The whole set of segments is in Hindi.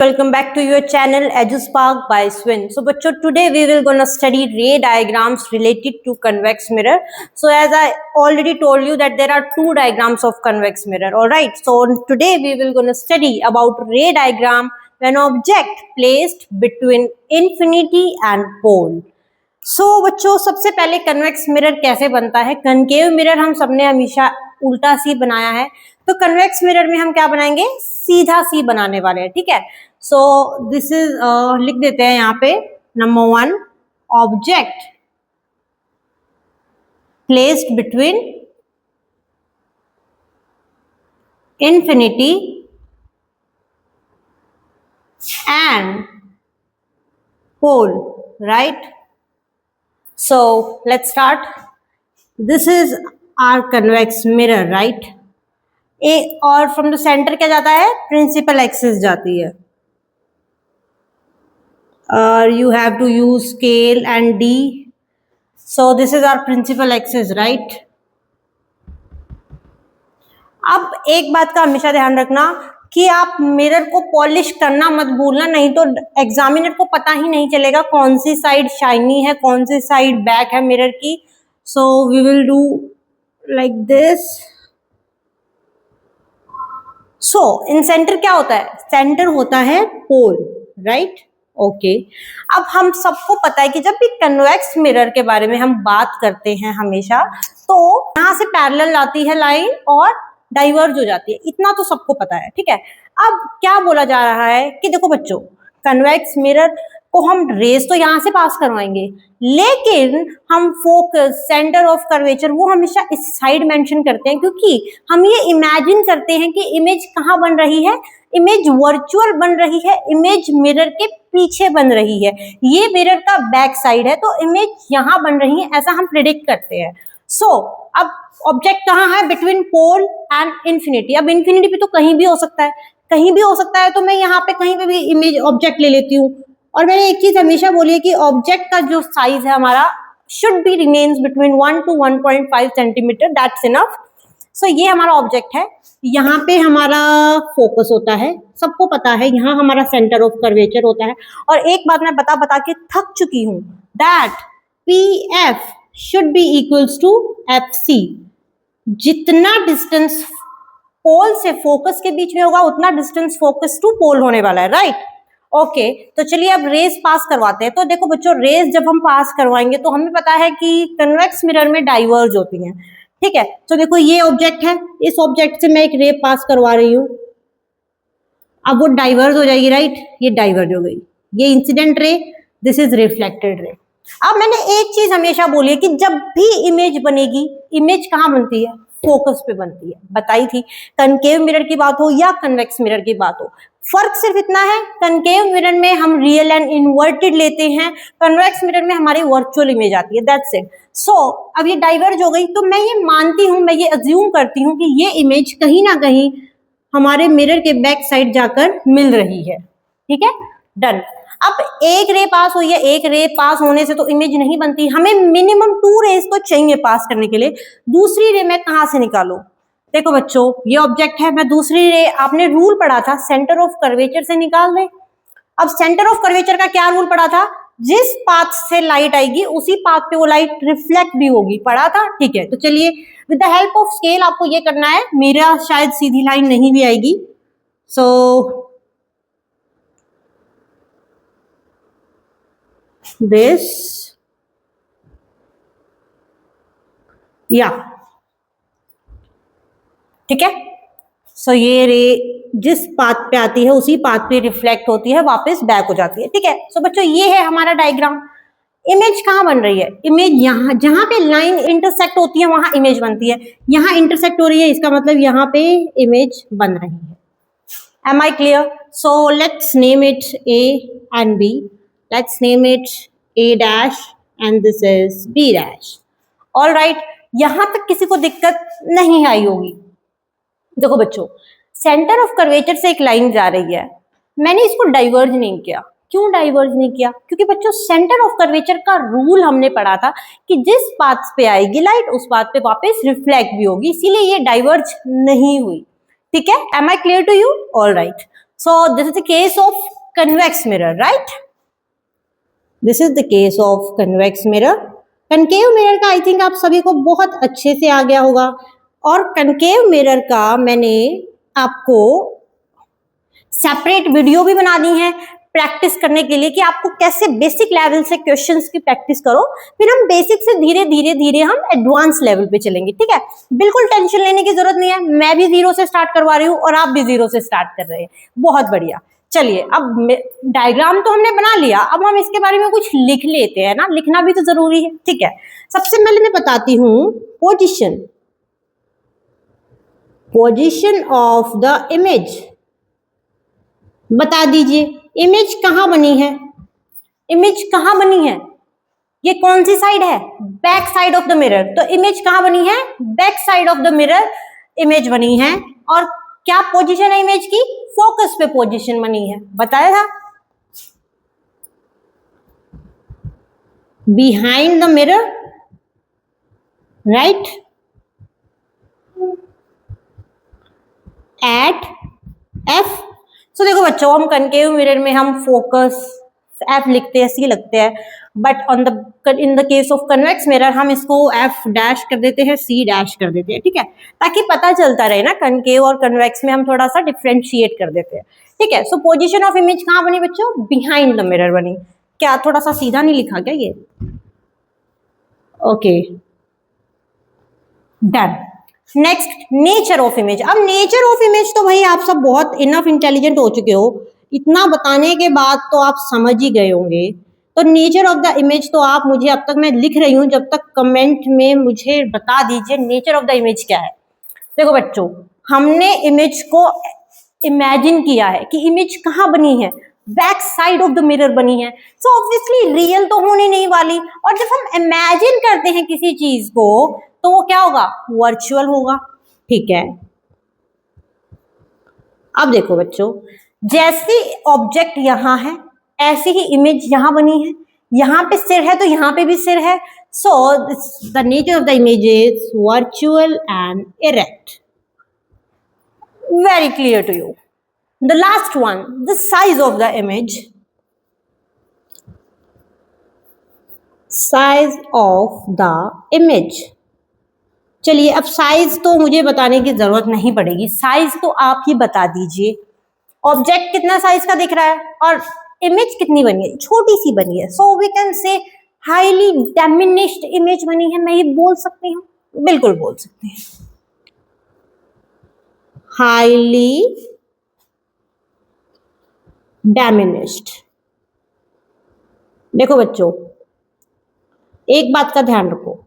Welcome back to your channel EduSpark by Swin. So bachcho, today we will gonna study ray diagrams related to convex mirror. So as I already told you that there are two diagrams of convex mirror. All right, so today we will gonna study about ray diagram when object placed between infinity and pole. सो बच्चों, सबसे पहले कन्वेक्स मिरर कैसे बनता है। कनकेव मिरर हम सबने हमेशा उल्टा सी बनाया है, तो कन्वेक्स मिरर में हम क्या बनाएंगे, सीधा सी बनाने वाले हैं। ठीक है, सो दिस इज लिख देते हैं यहाँ पे number 1, object placed between infinity and pole, right. So let's start. This is our convex mirror, right? और from the center क्या जाता है, principal axis जाती है। You have to use scale and D. So this is our principal axis, right? अब एक बात का हमेशा ध्यान रखना कि आप मिरर को पॉलिश करना मत भूलना, नहीं तो एग्जामिनर को पता ही नहीं चलेगा कौन सी साइड शाइनी है, कौन सी साइड बैक है मिरर की। So we will do like this. So in centre क्या होता है, सेंटर होता है पोल, राइट। ओके, अब हम सबको पता है कि जब भी कन्वेक्स मिरर के बारे में हम बात करते हैं हमेशा, तो यहां से पैरेलल आती है लाइन और डाइवर्ज हो जाती है, इतना तो सबको पता है। ठीक है, अब क्या बोला जा रहा है कि देखो बच्चों, कन्वेक्स मिरर को हम रेज तो यहाँ से पास करवाएंगे, लेकिन हम फोकस, सेंटर ऑफ कर्वेचर वो हमेशा इस साइड मेंशन करते हैं, क्योंकि हम ये इमेजिन करते हैं कि इमेज कहाँ बन रही है, इमेज वर्चुअल बन रही है, इमेज मिरर के पीछे बन रही है, ये मिरर का बैक साइड है, तो इमेज यहाँ बन रही है, ऐसा हम प्रिडिक्ट करते हैं। सो अब ऑब्जेक्ट कहाँ है, बिटवीन पोल एंड इंफिनिटी। अब इंफिनिटी पे तो कहीं भी हो सकता है, कहीं भी हो सकता है, तो मैं यहाँ पे कहीं पे भी इमेज ऑब्जेक्ट ले लेती हूँ। और मैंने एक चीज हमेशा बोली है कि ऑब्जेक्ट का जो साइज है हमारा should be remains between 1 to 1.5 centimetre, that's enough. So ये हमारा ऑब्जेक्ट है, यहाँ पे हमारा फोकस होता है, सबको पता है, यहाँ हमारा सेंटर ऑफ कर्वेचर होता है। और एक बात मैं बता के थक चुकी हूँ, that PF should be equals to FC। जितना डिस्टेंस पोल से फोकस के बीच में होगा, उतना डिस्टेंस फोकस टू पोल होने वाला है, राइट। ओके, तो चलिए अब रेज पास करवाते हैं। तो देखो बच्चों, रेज जब हम पास करवाएंगे तो हमें पता है कि कन्वेक्स मिरर में डाइवर्ज होती हैं। ठीक है, तो देखो ये ऑब्जेक्ट है, इस ऑब्जेक्ट से मैं एक रे पास करवा रही हूँ, अब वो डाइवर्ज हो जाएगी, राइट। ये डाइवर्ज हो गई, ये incident ray, this is reflected ray. अब मैंने एक चीज हमेशा बोली है कि जब भी इमेज बनेगी, इमेज कहाँ बनती है, फोकस पे बनती है, बताई थी। कनकेव मिरर की बात हो या कन्वेक्स मिरर की बात हो, फर्क सिर्फ इतना है, कनकेव मिरर में हम रियल एंड इन्वर्टेड लेते हैं, कन्वेक्स मिरर में हमारी वर्चुअल इमेज आती है, दैट्स इट। सो अब ये डाइवर्ज हो गई, तो मैं ये मानती हूँ, मैं ये अज्यूम करती हूँ कि ये इमेज कहीं ना कहीं हमारे मिरर के बैक साइड जाकर मिल रही है। ठीक है, डन। अब एक रे पास हुई है, एक रे पास होने से तो इमेज नहीं बनती, हमें मिनिमम 2 रेज तो चाहिए पास करने के लिए। दूसरी रे मैं कहाँ से निकालूं, देखो बच्चों, ये ऑब्जेक्ट है, मैं दूसरी रे, आपने रूल पढ़ा था सेंटर ऑफ कर्वेचर से निकाल दें। अब सेंटर ऑफ कर्वेचर का क्या रूल पढ़ा था, जिस पाथ से लाइट आएगी उसी पाथ पे वो लाइट रिफ्लेक्ट भी होगी, पढ़ा था। ठीक है, तो चलिए with the help of scale आपको ये करना है, मेरा शायद सीधी लाइन नहीं भी आएगी। सो this, या ठीक है। सो ये रे जिस पाथ पे आती है उसी पाथ पे रिफ्लेक्ट होती है, वापस बैक हो जाती है। ठीक है, सो बच्चों ये है हमारा डायग्राम। इमेज कहाँ बन रही है, इमेज यहाँ, जहां पे लाइन इंटरसेक्ट होती है वहां इमेज बनती है, यहाँ इंटरसेक्ट हो रही है, इसका मतलब यहाँ पे इमेज बन रही है। Am I clear? So let's name it A and B, let's name it A dash and this is B dash। All right, यहां तक किसी को दिक्कत नहीं आई होगी। देखो बच्चों, सेंटर ऑफ कर्वेचर से एक लाइन जा रही है, मैंने इसको डाइवर्ज नहीं किया। क्यों डाइवर्ज नहीं किया, क्योंकि बच्चों सेंटर ऑफ कर्वेचर का रूल हमने पढ़ा था कि जिस पाथ पे आएगी लाइट उस पाथ पे वापस रिफ्लेक्ट भी होगी, इसीलिए ये डाइवर्ज नहीं हुई। ठीक है, am I clear to you? All right. So this is the case of convex mirror, right? This is the case of convex mirror. Concave mirror का आई थिंक आप सभी को बहुत अच्छे से आ गया होगा, और कनकेव मिरर का मैंने आपको सेपरेट वीडियो भी बना दी है प्रैक्टिस करने के लिए कि आपको कैसे बेसिक लेवल से क्वेश्चंस की प्रैक्टिस करो, फिर हम बेसिक से धीरे धीरे धीरे हम एडवांस लेवल पे चलेंगे, ठीक है। बिल्कुल टेंशन लेने की जरूरत नहीं है, मैं भी 0 से स्टार्ट करवा रही हूँ और आप भी 0 से स्टार्ट कर रहे हैं, बहुत बढ़िया। चलिए, अब डायग्राम तो हमने बना लिया, अब हम इसके बारे में कुछ लिख लेते हैं ना, लिखना भी तो जरूरी है, ठीक है। सबसे पहले मैं बताती हूँ पोजीशन ऑफ द इमेज। बता दीजिए इमेज कहाँ बनी है, इमेज कहाँ बनी है, ये कौन सी साइड है, back side of the mirror. तो इमेज कहाँ बनी है, back side of the mirror image बनी है। और क्या पोजीशन है इमेज की, फोकस पे पोजीशन बनी है, बताया था। Behind the mirror, right, at F. तो देखो बच्चों, हम कनकेव मिरर में हम फोकस एफ लिखते हैं, सी लगते हैं, but in the case of convex mirror हम इसको एफ डैश कर देते हैं, सी डैश कर देते हैं, ठीक है, ताकि पता चलता रहे ना, कनकेव और कन्वेक्स में हम थोड़ा सा डिफ्रेंशिएट कर देते हैं, ठीक है। सो पोजीशन ऑफ इमेज कहाँ बनी बच्चों, बिहाइंड द मिरर बनी। क्या थोड़ा सा सीधा नहीं लिखा क्या ये, okay, done. Next, nature of image. अब नेचर ऑफ इमेज तो भाई आप सब बहुत इनफ इंटेलिजेंट हो चुके हो, इतना बताने के बाद तो आप समझ ही गए होंगे। तो नेचर ऑफ द इमेज तो आप मुझे, अब तक मैं लिख रही हूं, जब तक कमेंट में मुझे बता दीजिए नेचर ऑफ द इमेज क्या है। देखो बच्चों, हमने इमेज को इमेजिन किया है कि इमेज कहाँ बनी है, back side of the mirror बनी है। सो ऑब्वियसली रियल तो होने नहीं वाली, और जब हम इमेजिन करते हैं किसी चीज को तो वो क्या होगा, वर्चुअल होगा, ठीक है। अब देखो बच्चों, जैसे ऑब्जेक्ट यहां है ऐसी ही इमेज यहां बनी है, यहां पे सिर है तो यहां पे भी सिर है। So the nature of the image is virtual and erect. Very clear to you. The last one, the size of the image. Size of the image, चलिए अब साइज तो मुझे बताने की जरूरत नहीं पड़ेगी, साइज तो आप ही बता दीजिए। ऑब्जेक्ट कितना साइज का दिख रहा है और इमेज कितनी बनी है, छोटी सी बनी है। So we can say highly diminished image बनी है, मैं ये बोल सकती हूँ, बिल्कुल बोल सकते हैं, हाईली डैमिनिश्ड। देखो बच्चों, एक बात का ध्यान रखो,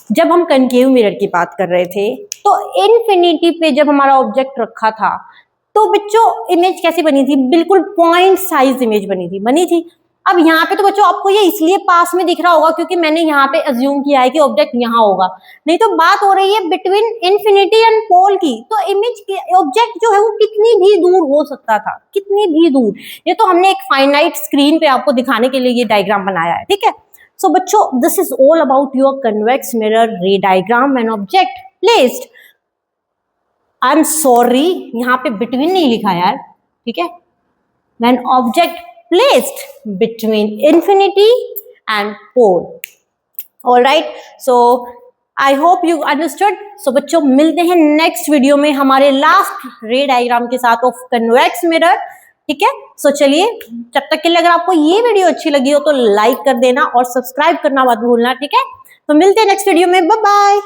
जब हम कनकेव मिरर की बात कर रहे थे तो इन्फिनिटी पे जब हमारा ऑब्जेक्ट रखा था तो बच्चों इमेज कैसी बनी थी, बिल्कुल पॉइंट साइज इमेज बनी थी। अब यहाँ पे तो बच्चों आपको ये इसलिए पास में दिख रहा होगा क्योंकि मैंने यहाँ पे अज्यूम किया है कि ऑब्जेक्ट यहाँ होगा, नहीं तो बात हो रही है बिटवीन इन्फिनिटी एंड पोल की। तो इमेज ऑब्जेक्ट जो है वो कितनी भी दूर हो सकता था, कितनी भी दूर, ये तो हमने एक फाइनाइट स्क्रीन पे आपको दिखाने के लिए ये डायग्राम बनाया है, ठीक है। So बच्चों, this is all about your convex mirror ray diagram when object placed. I'm sorry, यहाँ पे between नहीं लिखा यार, ठीक है। When object placed between infinity and pole. All right. So I hope you understood. So बच्चों, मिलते हैं नेक्स्ट वीडियो में हमारे लास्ट रे डायग्राम के साथ ऑफ कन्वेक्स मिरर, ठीक है। सो चलिए, जब तक के लिए अगर आपको ये वीडियो अच्छी लगी हो तो लाइक कर देना और सब्सक्राइब करना मत भूलना, ठीक है। तो मिलते हैं नेक्स्ट वीडियो में, बाय बाय।